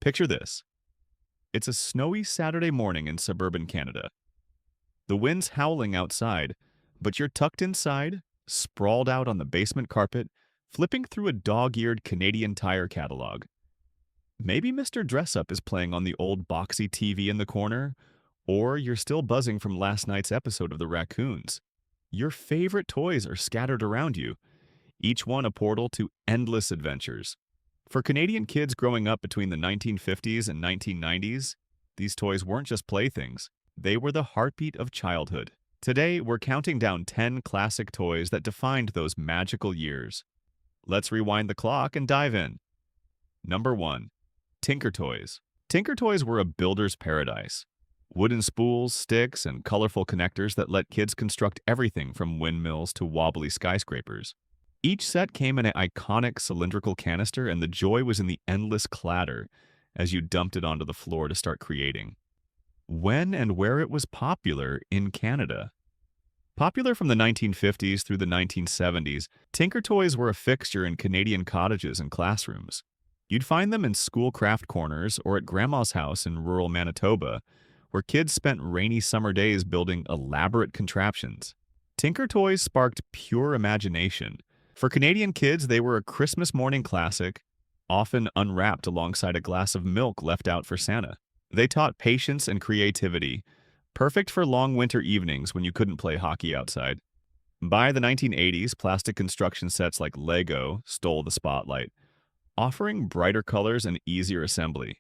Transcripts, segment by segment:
Picture this. It's a snowy Saturday morning in suburban Canada. The wind's howling outside, but you're tucked inside, sprawled out on the basement carpet, flipping through a dog-eared Canadian Tire catalog. Maybe Mr. Dressup is playing on the old boxy TV in the corner, or you're still buzzing from last night's episode of The Raccoons. Your favorite toys are scattered around you, each one a portal to endless adventures. For Canadian kids growing up between the 1950s and 1990s, these toys weren't just playthings, they were the heartbeat of childhood. Today, we're counting down 10 classic toys that defined those magical years. Let's rewind the clock and dive in. Number 1. Tinker Toys. Tinker Toys were a builder's paradise. Wooden spools, sticks, and colorful connectors that let kids construct everything from windmills to wobbly skyscrapers. Each set came in an iconic cylindrical canister, and the joy was in the endless clatter as you dumped it onto the floor to start creating. When and where it was popular in Canada. Popular from the 1950s through the 1970s, Tinker Toys were a fixture in Canadian cottages and classrooms. You'd find them in school craft corners or at Grandma's house in rural Manitoba, where kids spent rainy summer days building elaborate contraptions. Tinker Toys sparked pure imagination. For Canadian kids, they were a Christmas morning classic, often unwrapped alongside a glass of milk left out for Santa. They taught patience and creativity, perfect for long winter evenings when you couldn't play hockey outside. By the 1980s, plastic construction sets like Lego stole the spotlight, offering brighter colors and easier assembly.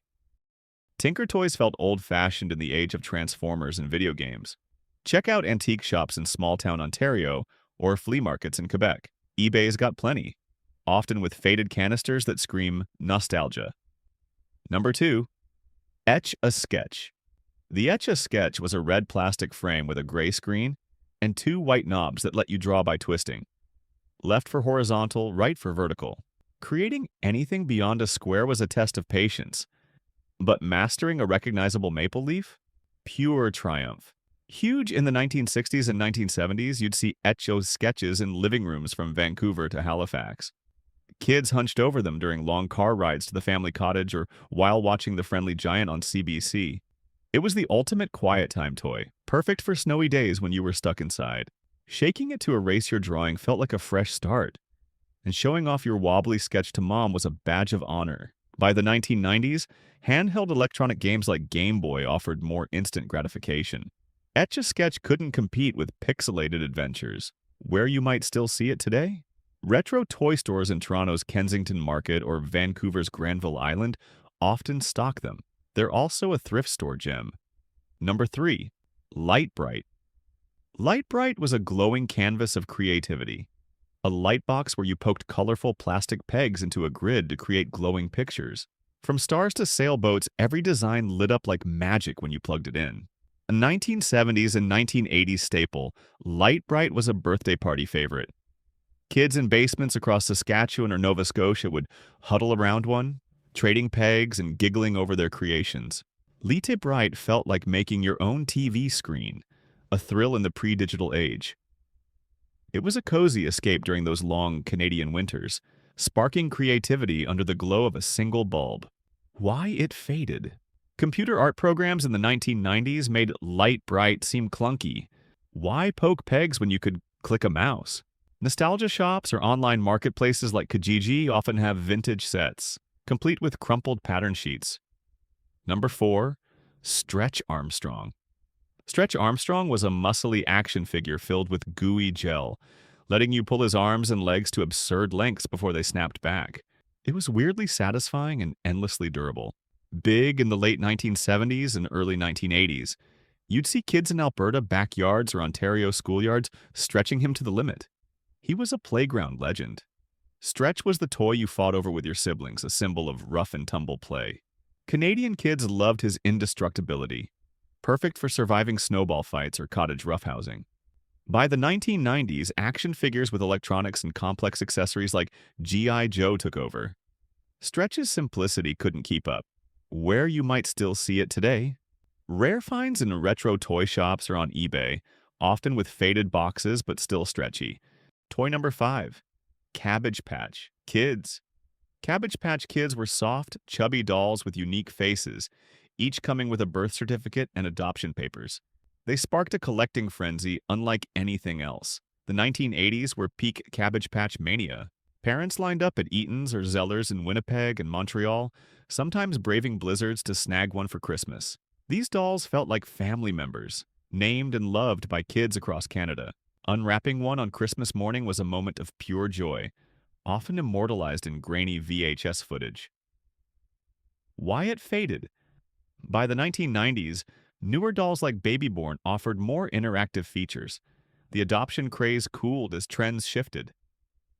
Tinker Toys felt old-fashioned in the age of Transformers and video games. Check out antique shops in small-town Ontario or flea markets in Quebec. eBay's got plenty, often with faded canisters that scream nostalgia. Number 2. Etch-a-Sketch. The Etch-a-Sketch was a red plastic frame with a gray screen and 2 white knobs that let you draw by twisting. Left for horizontal, right for vertical. Creating anything beyond a square was a test of patience, but mastering a recognizable maple leaf? Pure triumph. Huge in the 1960s and 1970s, you'd see Etch-a-Sketches in living rooms from Vancouver to Halifax. Kids hunched over them during long car rides to the family cottage or while watching The Friendly Giant on CBC. It was the ultimate quiet time toy, perfect for snowy days when you were stuck inside. Shaking it to erase your drawing felt like a fresh start, and showing off your wobbly sketch to mom was a badge of honor. By the 1990s, handheld electronic games like Game Boy offered more instant gratification. Etch-a-Sketch couldn't compete with pixelated adventures. Where you might still see it today? Retro toy stores in Toronto's Kensington Market or Vancouver's Granville Island often stock them. They're also a thrift store gem. Number 3. Lite-Brite. Lite-Brite was a glowing canvas of creativity. A light box where you poked colorful plastic pegs into a grid to create glowing pictures. From stars to sailboats, every design lit up like magic when you plugged it in. A 1970s and 1980s staple, Lite-Brite was a birthday party favorite. Kids in basements across Saskatchewan or Nova Scotia would huddle around one, trading pegs and giggling over their creations. Lite-Brite felt like making your own TV screen, a thrill in the pre-digital age. It was a cozy escape during those long Canadian winters, sparking creativity under the glow of a single bulb. Why it faded? Computer art programs in the 1990s made Lite-Brite seem clunky. Why poke pegs when you could click a mouse? Nostalgia shops or online marketplaces like Kijiji often have vintage sets, complete with crumpled pattern sheets. Number 4. Stretch Armstrong. Stretch Armstrong was a muscly action figure filled with gooey gel, letting you pull his arms and legs to absurd lengths before they snapped back. It was weirdly satisfying and endlessly durable. Big in the late 1970s and early 1980s, you'd see kids in Alberta backyards or Ontario schoolyards stretching him to the limit. He was a playground legend. Stretch was the toy you fought over with your siblings, a symbol of rough and tumble play. Canadian kids loved his indestructibility, perfect for surviving snowball fights or cottage roughhousing. By the 1990s, action figures with electronics and complex accessories like G.I. Joe took over. Stretch's simplicity couldn't keep up. Where you might still see it today? Rare finds in retro toy shops or on eBay, often with faded boxes but still stretchy. Toy number 5. Cabbage Patch Kids. Cabbage Patch Kids were soft, chubby dolls with unique faces, each coming with a birth certificate and adoption papers. They sparked a collecting frenzy unlike anything else. The 1980s were peak Cabbage Patch mania. Parents lined up at Eaton's or Zeller's in Winnipeg and Montreal, sometimes braving blizzards to snag one for Christmas. These dolls felt like family members, named and loved by kids across Canada. Unwrapping one on Christmas morning was a moment of pure joy, often immortalized in grainy VHS footage. Why it faded? By the 1990s, newer dolls like Babyborn offered more interactive features. The adoption craze cooled as trends shifted.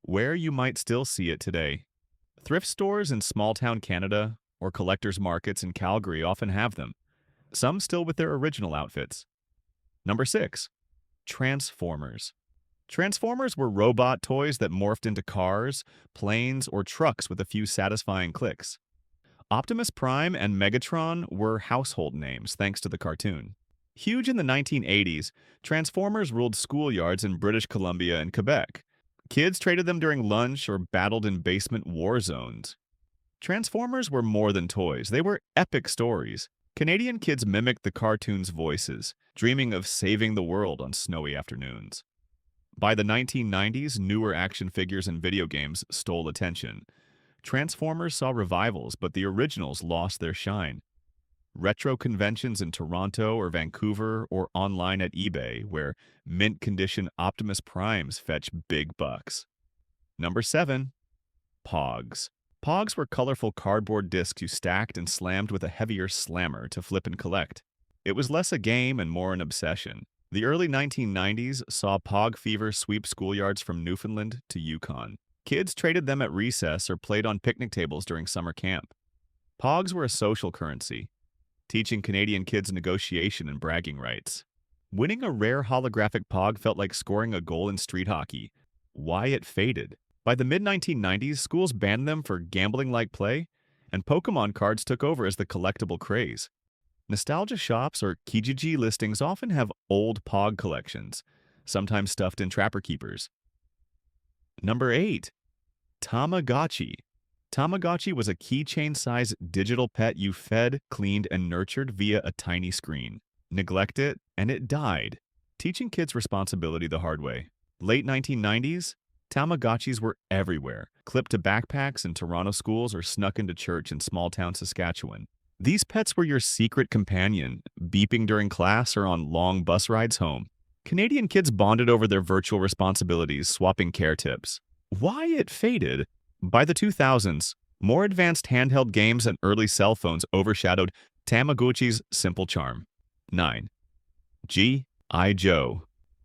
Where you might still see it today. Thrift stores in small-town Canada or collectors' markets in Calgary often have them, some still with their original outfits. Number 6. Transformers. Transformers were robot toys that morphed into cars, planes, or trucks with a few satisfying clicks. Optimus Prime and Megatron were household names thanks to the cartoon. Huge in the 1980s, Transformers ruled schoolyards in British Columbia and Quebec. Kids traded them during lunch or battled in basement war zones. Transformers were more than toys. They were epic stories. Canadian kids mimicked the cartoon's voices, dreaming of saving the world on snowy afternoons. By the 1990s, newer action figures and video games stole attention. Transformers saw revivals, but the originals lost their shine. Retro conventions in Toronto or Vancouver or online at eBay, where mint-condition Optimus Primes fetch big bucks. Number 7. Pogs. Pogs were colorful cardboard discs you stacked and slammed with a heavier slammer to flip and collect. It was less a game and more an obsession. The early 1990s saw Pog fever sweep schoolyards from Newfoundland to Yukon. Kids traded them at recess or played on picnic tables during summer camp. Pogs were a social currency, teaching Canadian kids negotiation and bragging rights. Winning a rare holographic Pog felt like scoring a goal in street hockey. Why it faded? By the mid-1990s, schools banned them for gambling-like play, and Pokémon cards took over as the collectible craze. Nostalgia shops or Kijiji listings often have old Pog collections, sometimes stuffed in trapper keepers. Number 8. Tamagotchi. Tamagotchi was a keychain-sized digital pet you fed, cleaned, and nurtured via a tiny screen. Neglect it, and it died, teaching kids responsibility the hard way. Late 1990s, Tamagotchis were everywhere, clipped to backpacks in Toronto schools or snuck into church in small-town Saskatchewan. These pets were your secret companion, beeping during class or on long bus rides home. Canadian kids bonded over their virtual responsibilities, swapping care tips. Why it faded? By the 2000s, more advanced handheld games and early cell phones overshadowed Tamagotchi's simple charm. 9. G.I. Joe.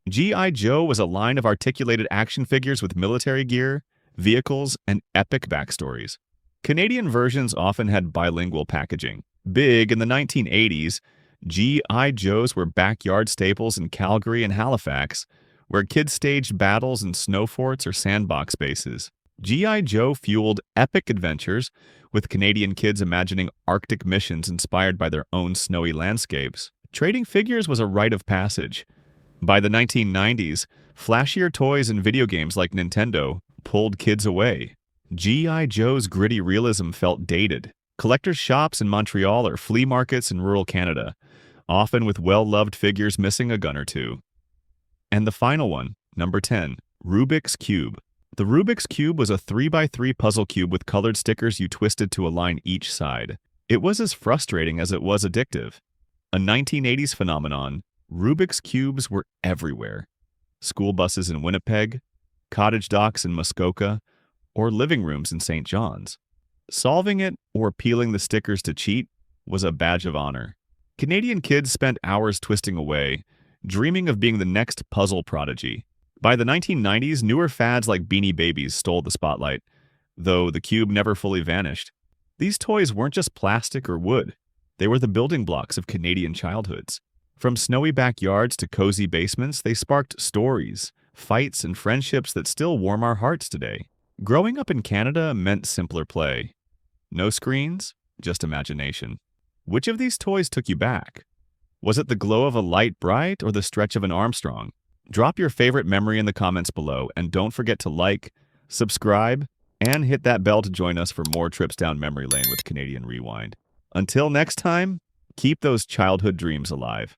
G.I. Joe was a line of articulated action figures with military gear, vehicles, and epic backstories. Canadian versions often had bilingual packaging. Big in the 1980s, G.I. Joes were backyard staples in Calgary and Halifax, where kids staged battles in snow forts or sandbox spaces. G.I. Joe fueled epic adventures, with Canadian kids imagining Arctic missions inspired by their own snowy landscapes. Trading figures was a rite of passage. By the 1990s, flashier toys and video games like Nintendo pulled kids away. G.I. Joe's gritty realism felt dated. Collectors' shops in Montreal or flea markets in rural Canada, often with well-loved figures missing a gun or two. And the final one, number 10, Rubik's Cube. The Rubik's Cube was a 3x3 puzzle cube with colored stickers you twisted to align each side. It was as frustrating as it was addictive. A 1980s phenomenon, Rubik's Cubes were everywhere. School buses in Winnipeg, cottage docks in Muskoka, or living rooms in St. John's. Solving it or peeling the stickers to cheat was a badge of honor. Canadian kids spent hours twisting away, dreaming of being the next puzzle prodigy. By the 1990s, newer fads like Beanie Babies stole the spotlight, though the cube never fully vanished. These toys weren't just plastic or wood. They were the building blocks of Canadian childhoods. From snowy backyards to cozy basements, they sparked stories, fights, and friendships that still warm our hearts today. Growing up in Canada meant simpler play. No screens, just imagination. Which of these toys took you back? Was it the glow of a light bright or the stretch of an Armstrong? Drop your favorite memory in the comments below, and don't forget to like, subscribe, and hit that bell to join us for more trips down memory lane with Canadian Rewind. Until next time, keep those childhood dreams alive.